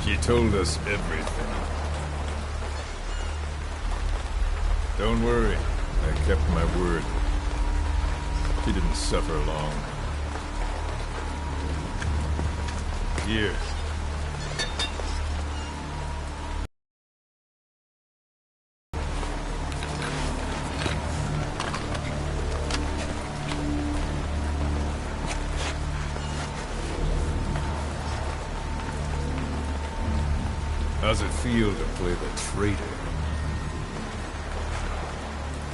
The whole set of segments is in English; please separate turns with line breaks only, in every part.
She told us everything. Don't worry, I kept my word. She didn't suffer long. Here. How's it feel to play the traitor?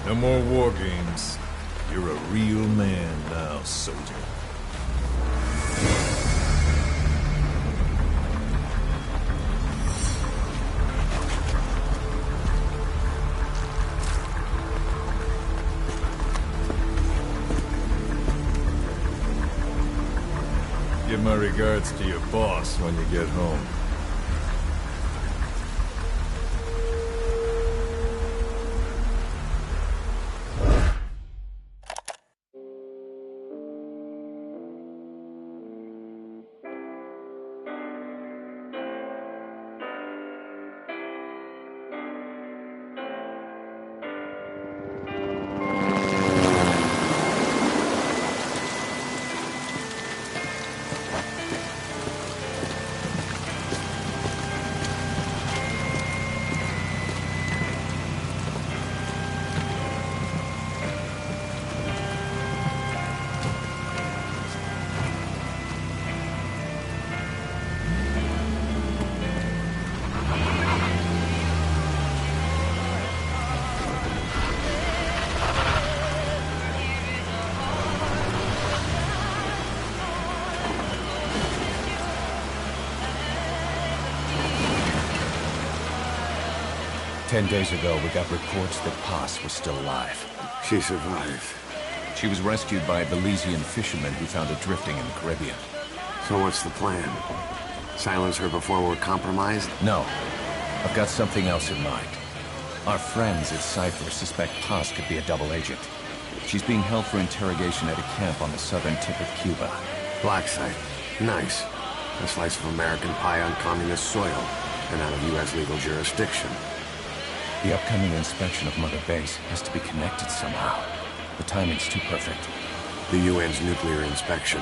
No more war games. You're a real man now, soldier. Give my regards to your boss when you get home.
10 days ago, we got reports that Paz was still alive.
She survived.
She was rescued by a Belizean fisherman who found her drifting in the Caribbean.
So what's the plan? Silence her before we're compromised?
No. I've got something else in mind. Our friends at Cypher suspect Paz could be a double agent. She's being held for interrogation at a camp on the southern tip of Cuba.
Black site. Nice. A slice of American pie on communist soil, and out of U.S. legal jurisdiction.
The upcoming inspection of Mother Base has to be connected somehow. The timing's too perfect.
The UN's nuclear inspection.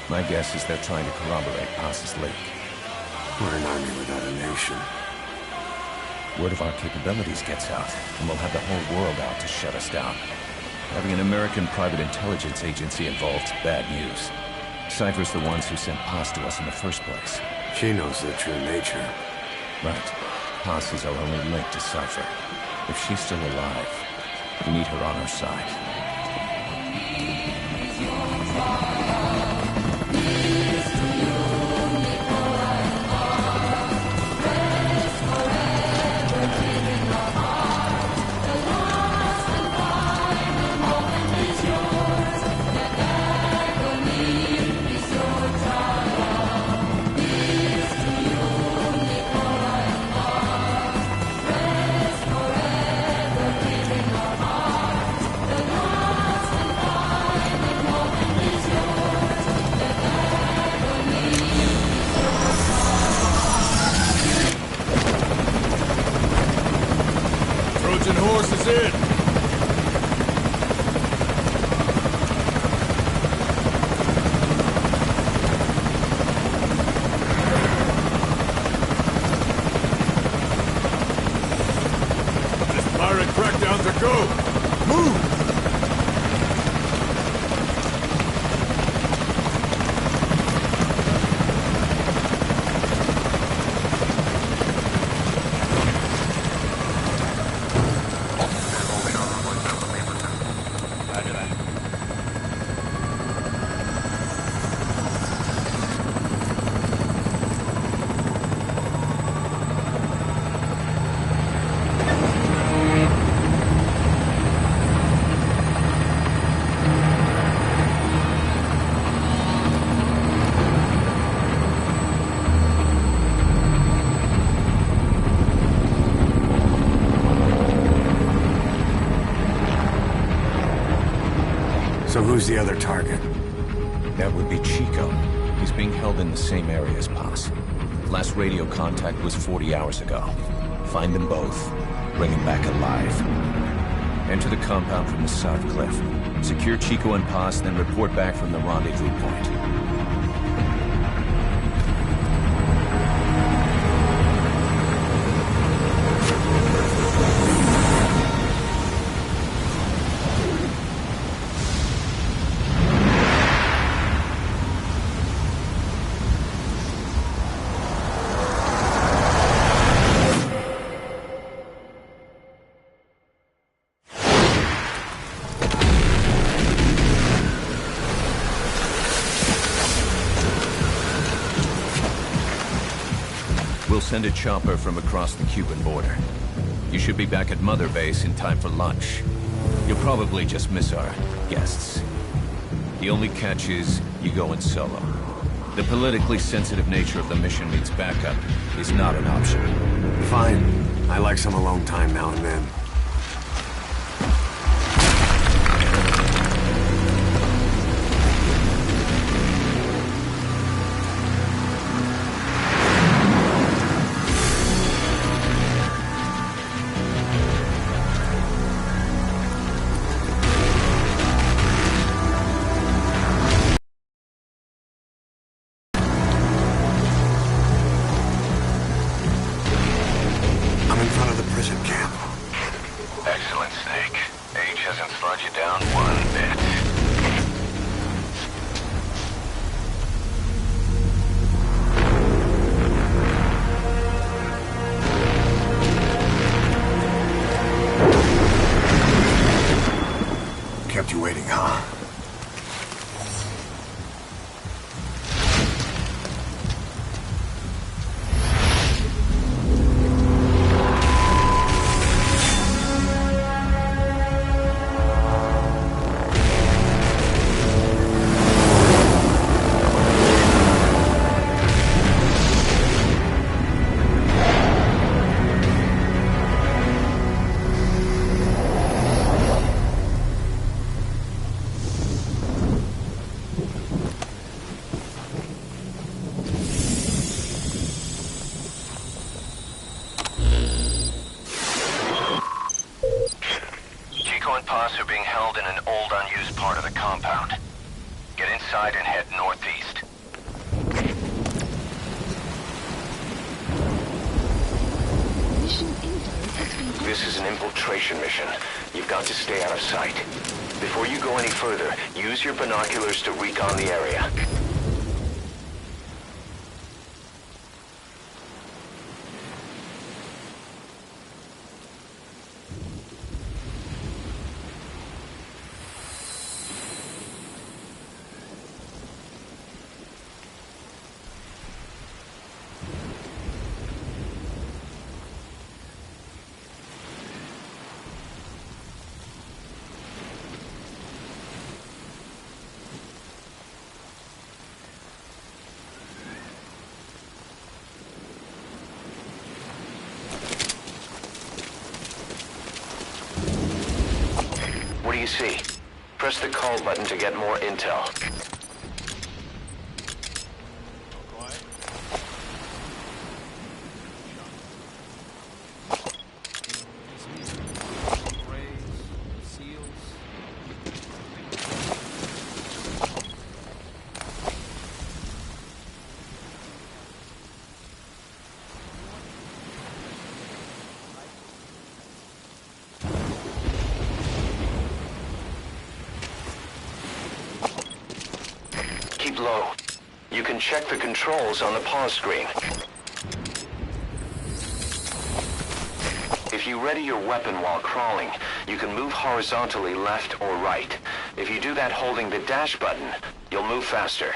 My guess is they're trying to corroborate Paz's leak.
We're an army without a nation.
Word of our capabilities gets out, and we'll have the whole world out to shut us down. Having an American private intelligence agency involved's bad news. Cypher's the ones who sent Paz to us in the first place.
She knows the true nature.
Right. Paz is our only link to Cypher. If she's still alive, we need her on our side.
The
So who's the other target?
That would be Chico. He's being held in the same area as Paz. Last radio contact was 40 hours ago. Find them both. Bring him back alive. Enter the compound from the south cliff. Secure Chico and Paz, then report back from the rendezvous point. We'll send a chopper from across the Cuban border. You should be back at Mother Base in time for lunch. You'll probably just miss our guests. The only catch is you go in solo. The politically sensitive nature of the mission means backup is not an option.
Fine. I like some alone time now and then. Kept you waiting, huh?
Are being held in an old unused part of the compound. Get inside and head northeast. This is an infiltration mission. You've got to stay out of sight. Before you go any further, use your binoculars to recon the area. What do you see? Press the call button to get more intel. Keep low. You can check the controls on the pause screen. If you ready your weapon while crawling, you can move horizontally left or right. If you do that holding the dash button, you'll move faster.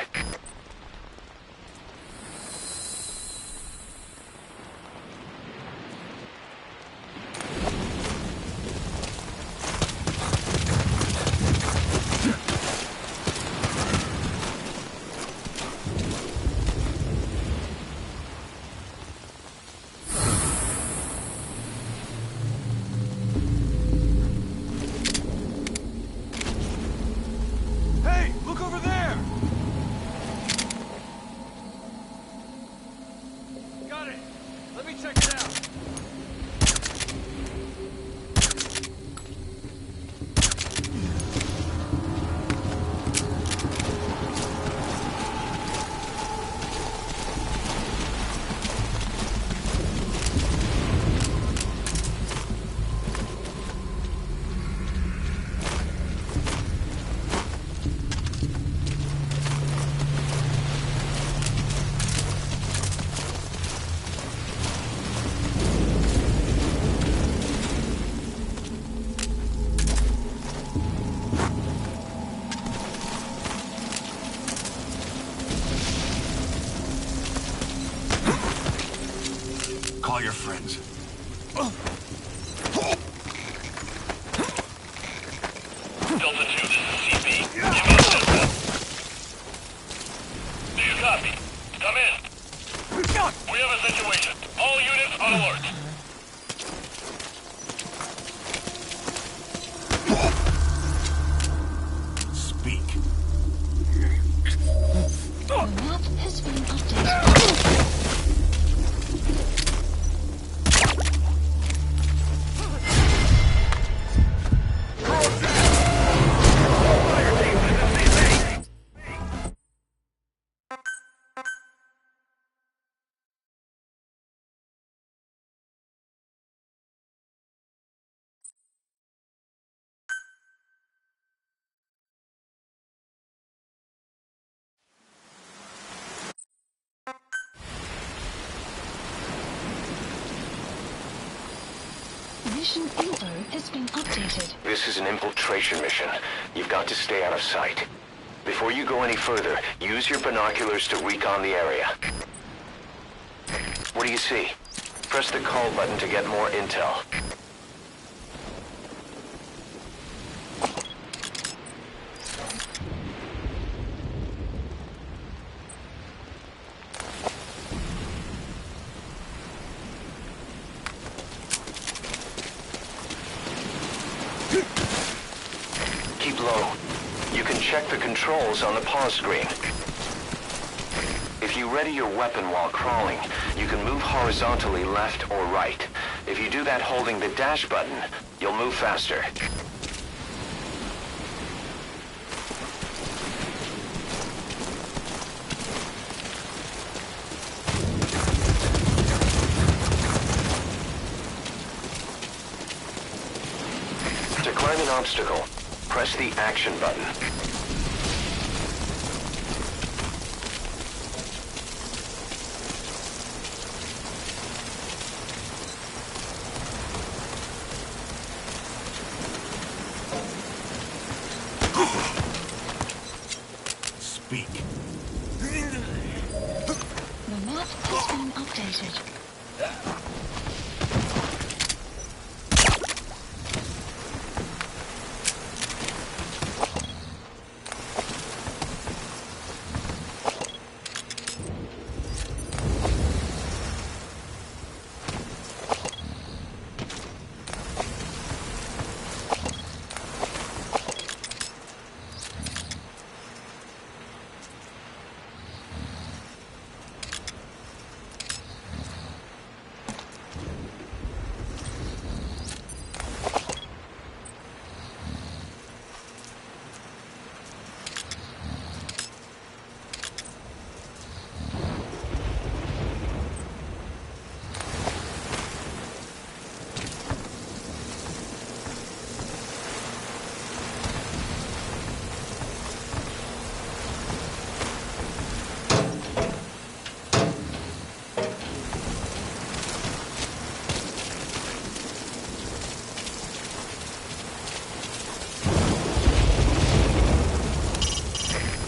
all your friends.
Delta 2, this is CP. Give us this. Do you copy? Come in. We have a situation. All units on alert.
Speak.
The map has been updated. Mission info has been updated.
This is an infiltration mission. You've got to stay out of sight. Before you go any further, use your binoculars to recon the area. What do you see? Press the call button to get more intel. Keep low. You can check the controls on the pause screen. If you ready your weapon while crawling, you can move horizontally left or right. If you do that holding the dash button, you'll move faster. To climb an obstacle, press the action button.
Speak.
The map has been updated.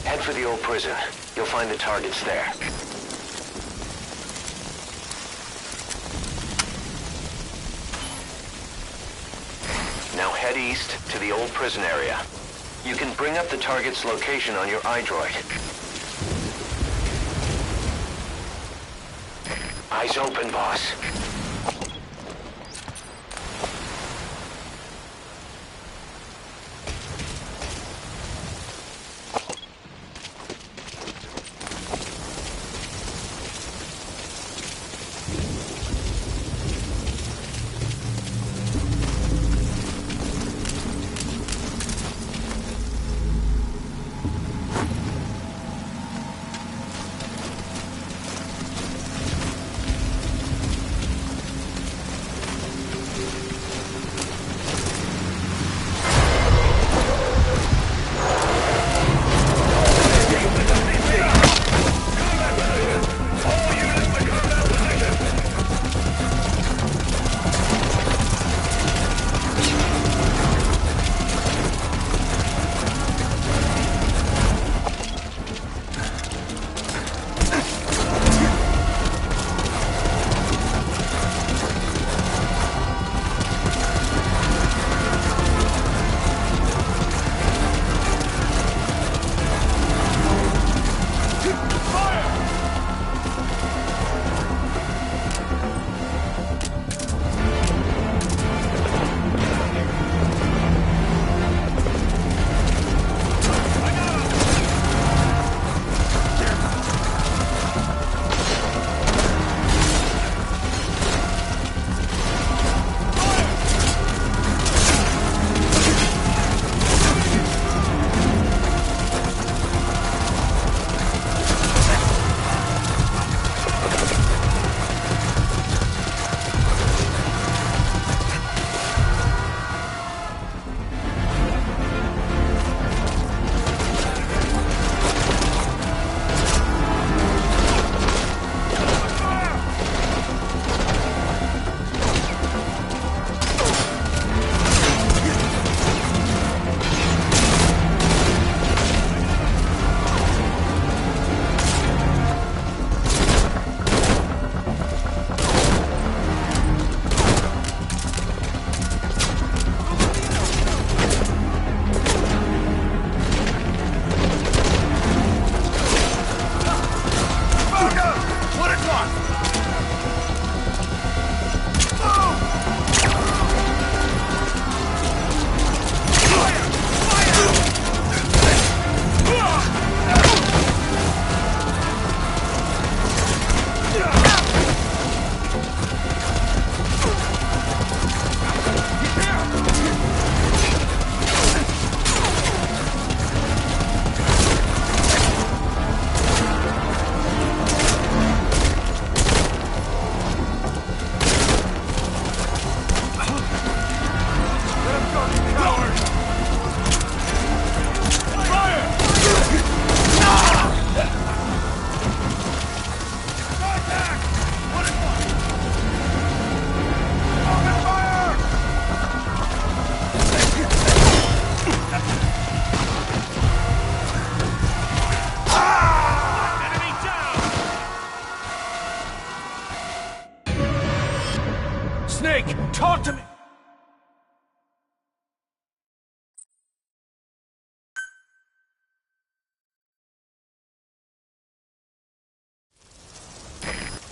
Head for the old prison. You'll find the targets there. Now head east to the old prison area. You can bring up the target's location on your iDroid. Eyes open, boss.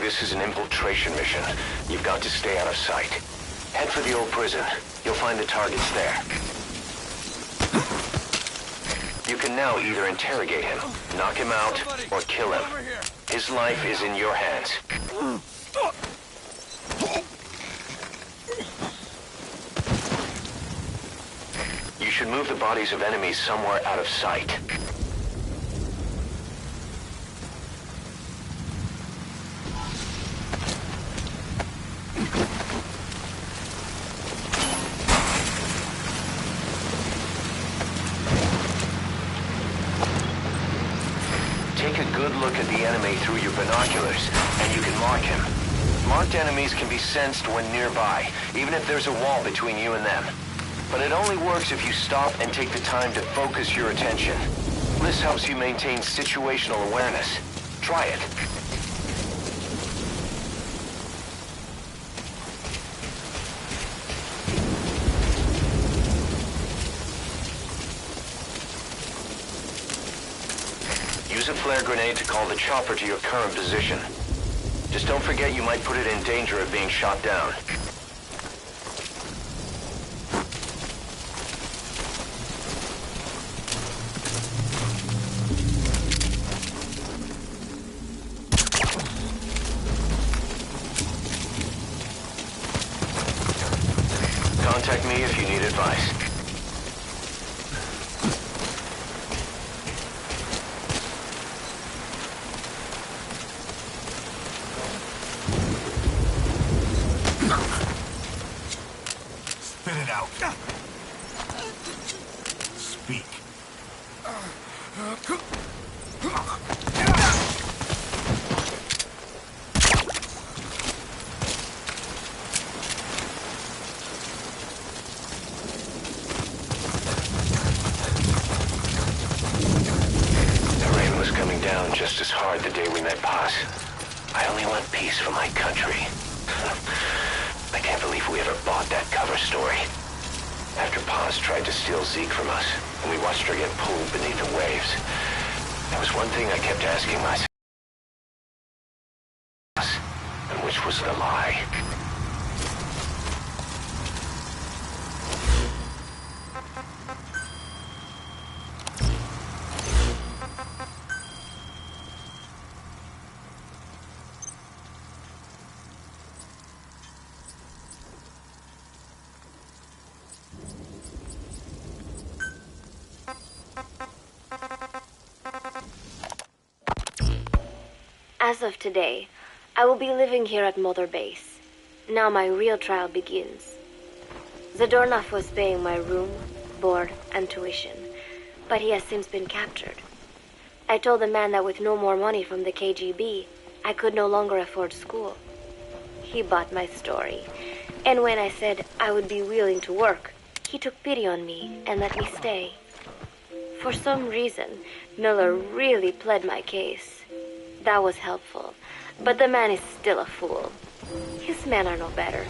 this is an infiltration mission. You've got to stay out of sight. Head for the old prison. You'll find the targets there. You can now either interrogate him, knock him out, or kill him. His life is in your hands. You should move the bodies of enemies somewhere out of sight. Take a good look at the enemy through your binoculars, and you can mark him. Marked enemies can be sensed when nearby, even if there's a wall between you and them. But it only works if you stop and take the time to focus your attention. This helps you maintain situational awareness. Try it. Use a flare grenade to call the chopper to your current position. Just don't forget you might put it in danger of being shot down. Contact me if you need advice.
Spit it out. Speak.
The rain was coming down just as hard the day we met Paz. I only want peace for my country. I can't believe we ever bought that cover story. After Paz tried to steal Zeke from us, and we watched her get pulled beneath the waves, there was one thing I kept asking myself, and which was the lie.
As of today, I will be living here at Mother Base. Now my real trial begins. Zadornov was paying my room, board, and tuition, but he has since been captured. I told the man that with no more money from the KGB, I could no longer afford school. He bought my story, and when I said I would be willing to work, he took pity on me and let me stay. For some reason, Miller really pled my case. That was helpful, but the man is still a fool. His men are no better.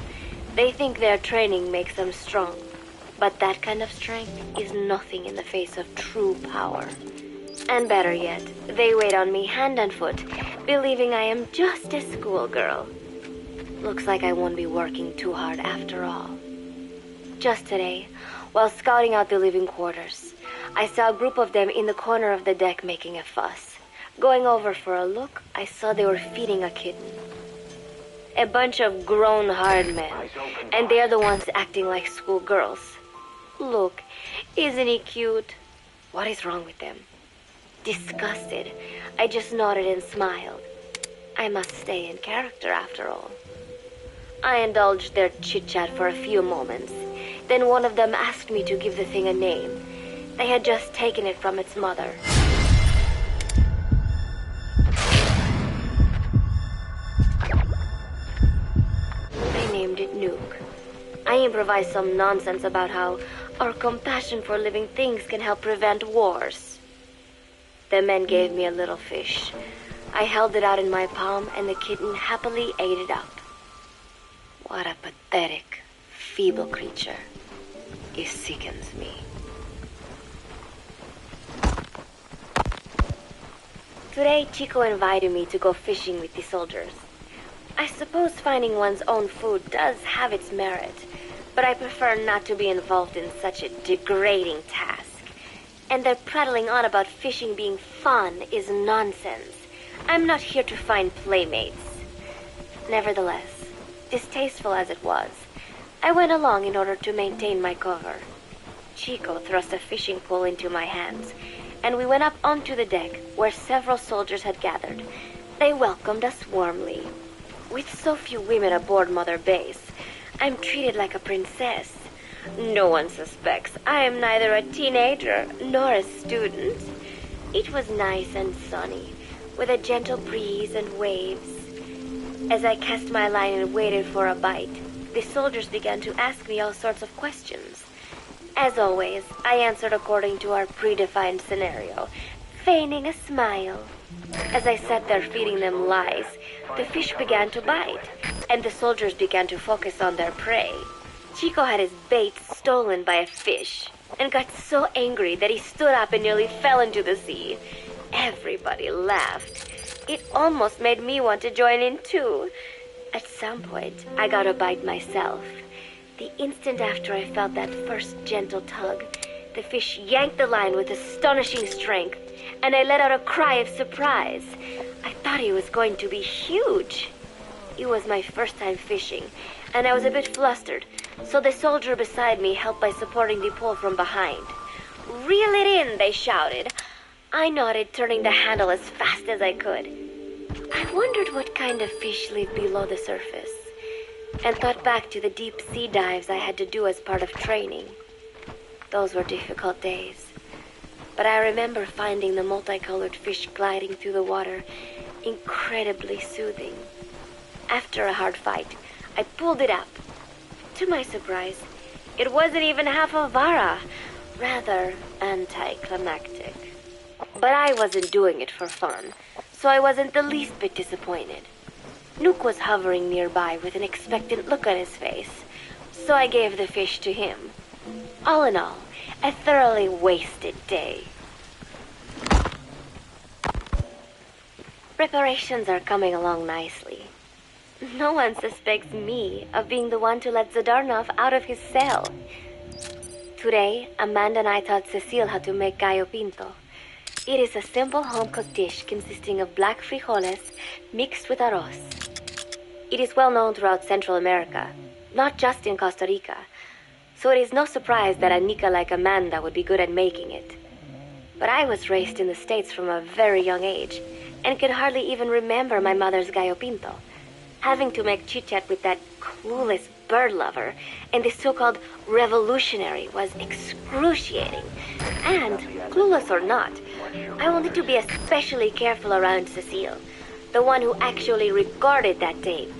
They think their training makes them strong, but that kind of strength is nothing in the face of true power. And better yet, they wait on me hand and foot, believing I am just a schoolgirl. Looks like I won't be working too hard after all. Just today, while scouting out the living quarters, I saw a group of them in the corner of the deck making a fuss. Going over for a look, I saw they were feeding a kitten. A bunch of grown hard men, and they're the ones acting like schoolgirls. Look, isn't he cute? What is wrong with them? Disgusted, I just nodded and smiled. I must stay in character after all. I indulged their chit-chat for a few moments. Then one of them asked me to give the thing a name. They had just taken it from its mother. Named it Nuke. I improvised some nonsense about how our compassion for living things can help prevent wars. The men gave me a little fish. I held it out in my palm and the kitten happily ate it up. What a pathetic, feeble creature. It sickens me. Today, Chico invited me to go fishing with the soldiers. I suppose finding one's own food does have its merit, but I prefer not to be involved in such a degrading task. And their prattling on about fishing being fun is nonsense. I'm not here to find playmates. Nevertheless, distasteful as it was, I went along in order to maintain my cover. Chico thrust a fishing pole into my hands, and we went up onto the deck where several soldiers had gathered. They welcomed us warmly. With so few women aboard Mother Base, I'm treated like a princess. No one suspects I am neither a teenager nor a student. It was nice and sunny, with a gentle breeze and waves. As I cast my line and waited for a bite, the soldiers began to ask me all sorts of questions. As always, I answered according to our predefined scenario, feigning a smile. As I sat there feeding them lies, the fish began to bite, and the soldiers began to focus on their prey. Chico had his bait stolen by a fish, and got so angry that he stood up and nearly fell into the sea. Everybody laughed. It almost made me want to join in too. At some point, I got a bite myself. The instant after I felt that first gentle tug, the fish yanked the line with astonishing strength, and I let out a cry of surprise. I thought he was going to be huge. It was my first time fishing, and I was a bit flustered, so the soldier beside me helped by supporting the pole from behind. "Reel it in," they shouted. I nodded, turning the handle as fast as I could. I wondered what kind of fish lived below the surface, and thought back to the deep sea dives I had to do as part of training. Those were difficult days, but I remember finding the multicolored fish gliding through the water incredibly soothing. After a hard fight, I pulled it up. To my surprise, it wasn't even half a vara, rather anticlimactic. But I wasn't doing it for fun, so I wasn't the least bit disappointed. Nook was hovering nearby with an expectant look on his face, so I gave the fish to him. All in all, a thoroughly wasted day. Preparations are coming along nicely. No one suspects me of being the one to let Zadarnov out of his cell. Today, Amanda and I taught Cecile how to make gallo pinto. It is a simple home-cooked dish consisting of black frijoles mixed with arroz. It is well known throughout Central America, not just in Costa Rica, so it is no surprise that a Nica like Amanda would be good at making it. But I was raised in the States from a very young age, and could hardly even remember my mother's gallo pinto. Having to make chit-chat with that clueless bird lover and the so-called revolutionary was excruciating. And, clueless or not, I wanted to be especially careful around Cecile, the one who actually recorded that tape.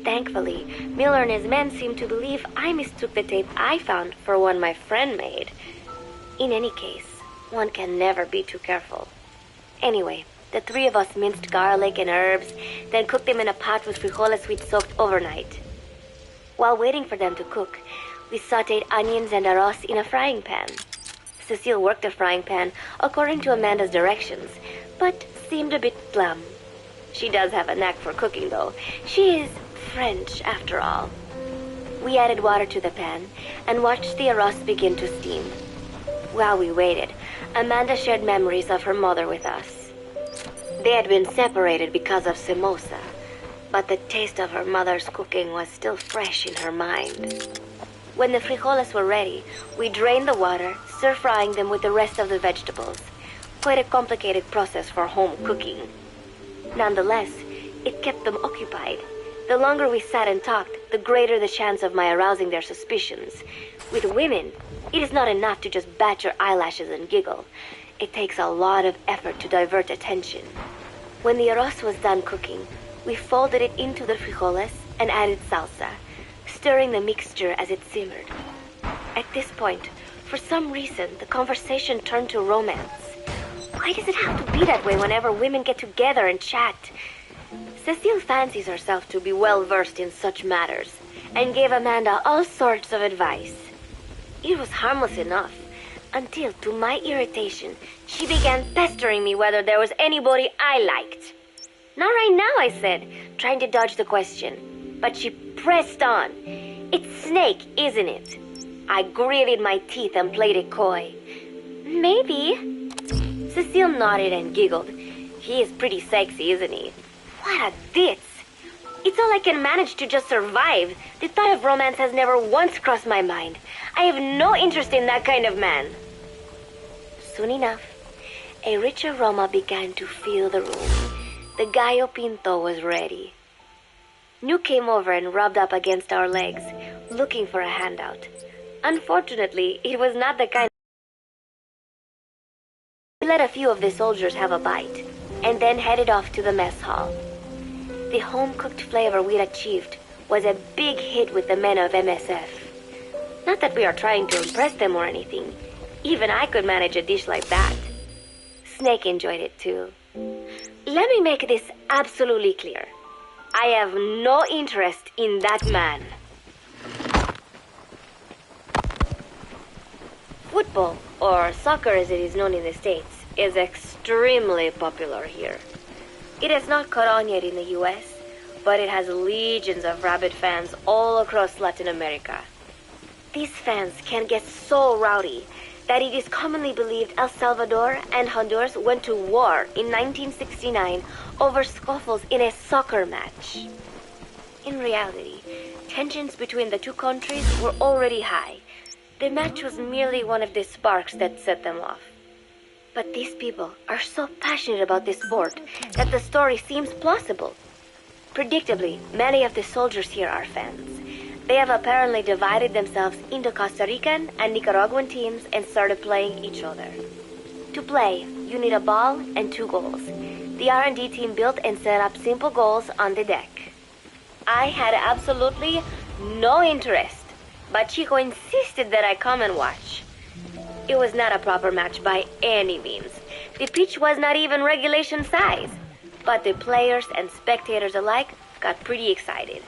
Thankfully, Miller and his men seemed to believe I mistook the tape I found for one my friend made. In any case, one can never be too careful. Anyway, the three of us minced garlic and herbs, then cooked them in a pot with frijoles we'd soaked overnight. While waiting for them to cook, we sautéed onions and arroz in a frying pan. Cecile worked the frying pan according to Amanda's directions, but seemed a bit glum. She does have a knack for cooking, though. She is French, after all. We added water to the pan and watched the arroz begin to steam. While we waited, Amanda shared memories of her mother with us. They had been separated because of Somoza, but the taste of her mother's cooking was still fresh in her mind. When the frijoles were ready, we drained the water, stir-frying them with the rest of the vegetables. Quite a complicated process for home cooking. Nonetheless, it kept them occupied. The longer we sat and talked, the greater the chance of my arousing their suspicions. With women, it is not enough to just bat your eyelashes and giggle. It takes a lot of effort to divert attention. When the arroz was done cooking, we folded it into the frijoles and added salsa, stirring the mixture as it simmered. At this point, for some reason, the conversation turned to romance. Why does it have to be that way whenever women get together and chat? Cecile fancies herself to be well-versed in such matters, and gave Amanda all sorts of advice. It was harmless enough, until, to my irritation, she began pestering me whether there was anybody I liked. Not right now, I said, trying to dodge the question. But she pressed on. It's Snake, isn't it? I gritted my teeth and played it coy. Maybe. Cecile nodded and giggled. He is pretty sexy, isn't he? What a ditz. It's all I can manage to just survive. The thought of romance has never once crossed my mind. I have no interest in that kind of man. Soon enough, a rich aroma began to fill the room. The gallo pinto was ready. Nuke came over and rubbed up against our legs, looking for a handout. Unfortunately, it was not the kind. We let a few of the soldiers have a bite, and then headed off to the mess hall. The home-cooked flavor we'd achieved was a big hit with the men of MSF. Not that we are trying to impress them or anything. Even I could manage a dish like that. Snake enjoyed it too. Let me make this absolutely clear. I have no interest in that man. Football, or soccer as it is known in the States, is extremely popular here. It has not caught on yet in the US, but it has legions of rabid fans all across Latin America. These fans can get so rowdy that it is commonly believed El Salvador and Honduras went to war in 1969 over scuffles in a soccer match. In reality, tensions between the two countries were already high. The match was merely one of the sparks that set them off. But these people are so passionate about this sport that the story seems plausible. Predictably, many of the soldiers here are fans. They have apparently divided themselves into Costa Rican and Nicaraguan teams and started playing each other. To play, you need a ball and 2 goals. The R&D team built and set up simple goals on the deck. I had absolutely no interest, but Chico insisted that I come and watch. It was not a proper match by any means. The pitch was not even regulation size, but the players and spectators alike got pretty excited.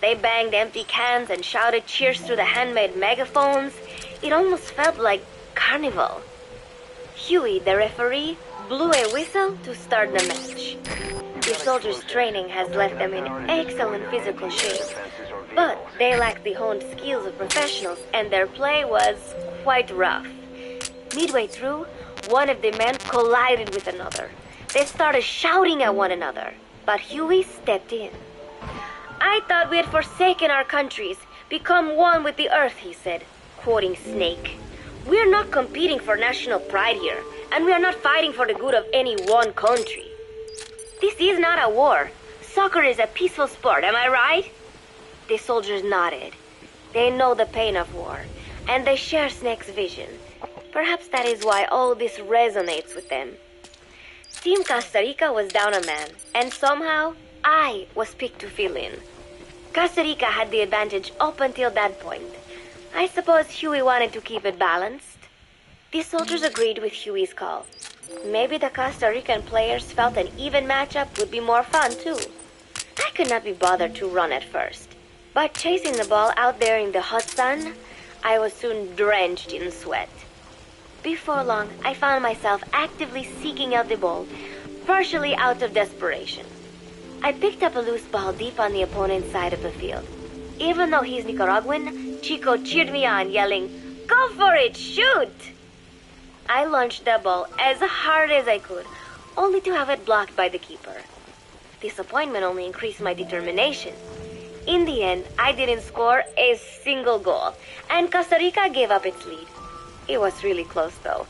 They banged empty cans and shouted cheers through the handmade megaphones. It almost felt like carnival. Huey, the referee, blew a whistle to start the match. The soldiers' training has left them in excellent physical shape, but they lacked the honed skills of professionals and their play was quite rough. Midway through, one of the men collided with another. They started shouting at one another, but Huey stepped in. I thought we had forsaken our countries, become one with the earth, he said, quoting Snake. We're not competing for national pride here, and we are not fighting for the good of any one country. This is not a war. Soccer is a peaceful sport, am I right? The soldiers nodded. They know the pain of war, and they share Snake's vision. Perhaps that is why all this resonates with them. Team Costa Rica was down a man, and somehow I was picked to fill in. Costa Rica had the advantage up until that point. I suppose Huey wanted to keep it balanced. The soldiers agreed with Huey's call. Maybe the Costa Rican players felt an even matchup would be more fun too. I could not be bothered to run at first, but chasing the ball out there in the hot sun, I was soon drenched in sweat. Before long, I found myself actively seeking out the ball, partially out of desperation. I picked up a loose ball deep on the opponent's side of the field. Even though he's Nicaraguan, Chico cheered me on, yelling, "Go for it, shoot!" I launched the ball as hard as I could, only to have it blocked by the keeper. Disappointment only increased my determination. In the end, I didn't score a single goal, and Costa Rica gave up its lead. It was really close, though.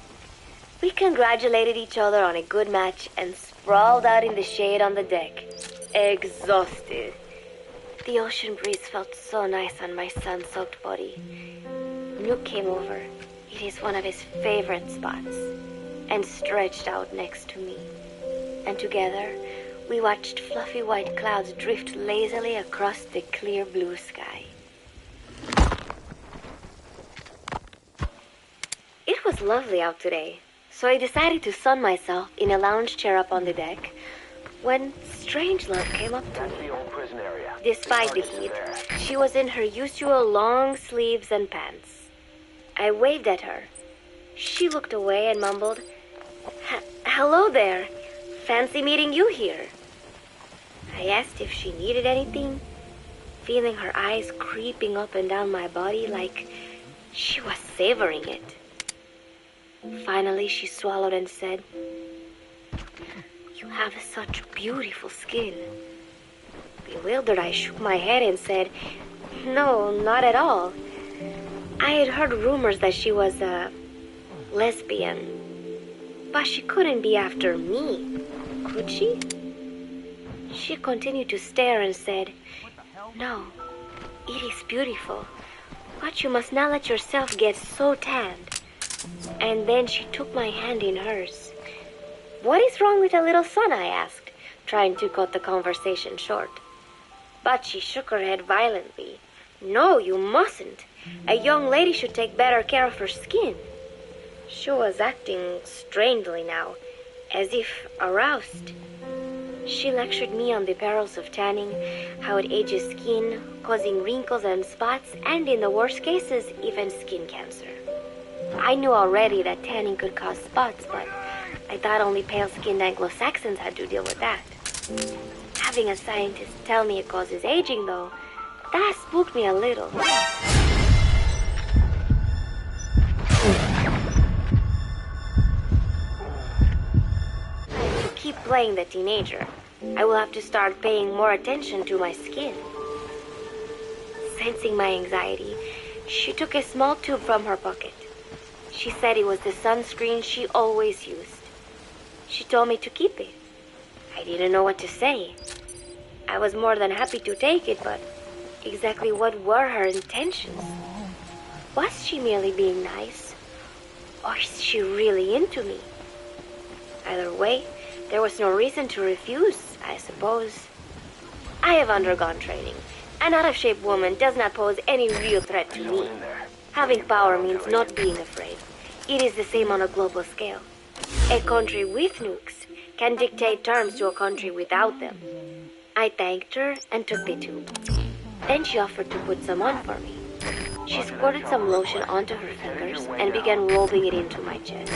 We congratulated each other on a good match and sprawled out in the shade on the deck, exhausted. The ocean breeze felt so nice on my sun-soaked body. Nuke came over. It is one of his favorite spots, and stretched out next to me. And together, we watched fluffy white clouds drift lazily across the clear blue sky. It was lovely out today, so I decided to sun myself in a lounge chair up on the deck when Strangelove came up to me. Despite the heat, she was in her usual long sleeves and pants. I waved at her. She looked away and mumbled, "Hello there. Fancy meeting you here." I asked if she needed anything, feeling her eyes creeping up and down my body like she was savoring it. Finally, she swallowed and said, "You have such beautiful skin." Bewildered, I shook my head and said, "No, not at all. I had heard rumors that she was a lesbian, but she couldn't be after me, could she?" She continued to stare and said, "No, it is beautiful, but you must not let yourself get so tanned." And then she took my hand in hers. "What is wrong with a little son?" I asked, trying to cut the conversation short. But she shook her head violently. "No, you mustn't. A young lady should take better care of her skin." She was acting strangely now, as if aroused. She lectured me on the perils of tanning, how it ages skin, causing wrinkles and spots, and in the worst cases, even skin cancer. I knew already that tanning could cause spots, but I thought only pale-skinned Anglo-Saxons had to deal with that. Having a scientist tell me it causes aging, though, that spooked me a little. To keep playing the teenager, I will have to start paying more attention to my skin. Sensing my anxiety, she took a small tube from her pocket. She said it was the sunscreen she always used. She told me to keep it. I didn't know what to say. I was more than happy to take it, but exactly what were her intentions? Was she merely being nice? Or is she really into me? Either way, there was no reason to refuse, I suppose. I have undergone training. An out-of-shape woman does not pose any real threat to me. Having power means not being afraid. It is the same on a global scale. A country with nukes can dictate terms to a country without them. I thanked her and took the tube. Then she offered to put some on for me. She squirted some lotion onto her fingers and began rolling it into my chest.